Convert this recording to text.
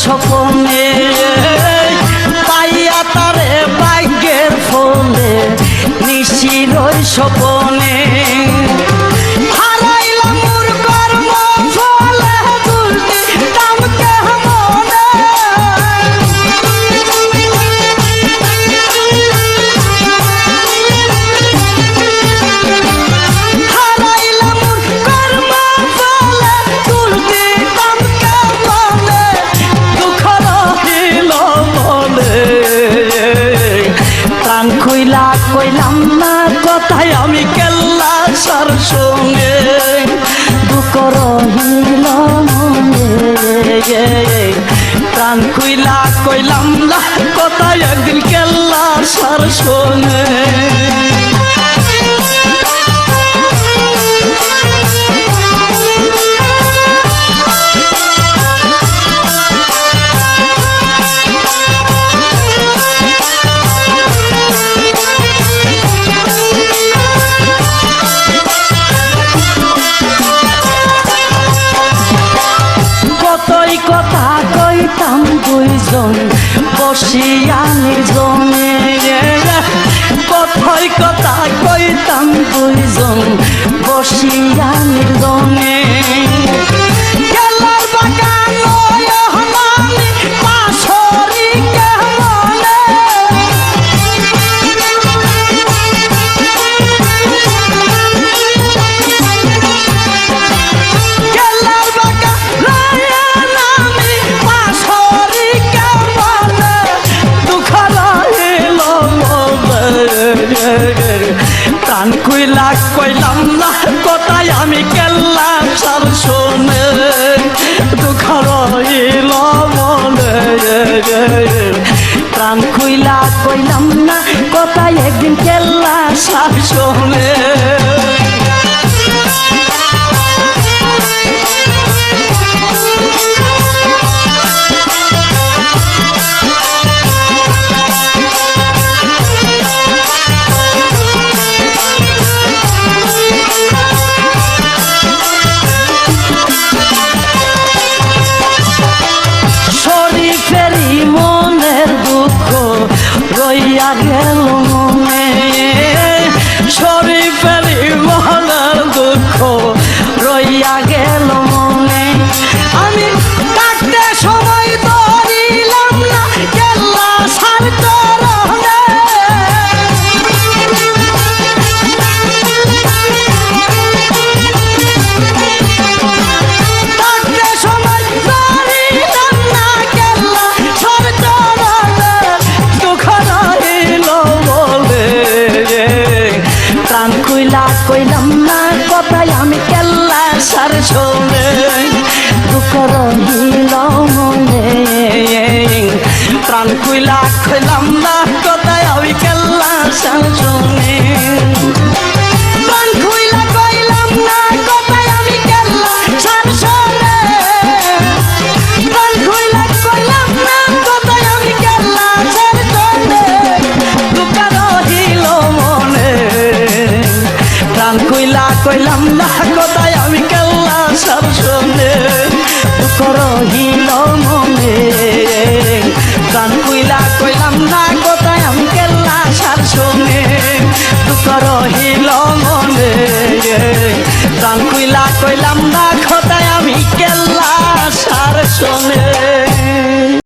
স্বপনে পাইয়া তারে ভাগ্যের ফলে নিশিরই স্বপনে হারাইলাম মোর কর্ম ফলে দুলতি তামকে মনে হারাইলাম মোর কর্ম ফলে দুলতি তামকে মনে দুঃখ রহিল মনে প্রাণ খুইলা কইলাম না কথায় আমি কেল্লা সার সঙ্গে দুঃখ রহিল মনে প্রাণ খুইলা কইলাম না কথায় একদিন কেল্লা সার সঙ্গে কতই কথা কইতাম দুইজন বসিয়া নির্জনে কতই কথা কইতাম দুইজন বসিয়া নির্জনে গেলার বাগান হলামি পাশরি কেমনে গেলার বাগান আমি পাশরি কেমনে দুঃখ রহিল প্রাণ খুইলা কইলাম না কথায় আমি কেল্লা সার শোনে দুঃখ রহিল মনে প্রাণ খুইলা কইলাম না কথায় একদিন কেল্লা সার শোনে শরীফেরই মনের দুঃখ রইয়া গেল মনে শরীফেরই মনের দুঃখ রইয়া গেল মনে আমি কাটতে সময় ধরিলাম না কেল্লা সার চরণে কাটতে সময় ধরিলাম না কেল্লা সার চরণে দুঃখ রহিল বলে প্রাণ খুইলা কইলাম না কথায় আমি কেল্লা সার শোনে দুঃখ রহিল মনে প্রাণ খুইলা কইলাম না কথায় আমি কেল্লা সার শোনে প্রাণ খুইলা কইলাম না কথায় আমি কেল্লা সার শোনে প্রাণ খুইলা কইলাম না কথায় আমি কেল্লা সার শোনে দুঃখ রহিল মনে প্রাণ খুইলা কইলাম না কথায় আমি কেল্লা সার শোনে দুঃখ রহিল মনে প্রাণ খুইলা কইলাম না কথায় আমি কেল্লা সার শোনে দুঃখ রহিল মনে প্রাণ খুইলা কইলাম না কথায় আমি কেল্লা সার শোনে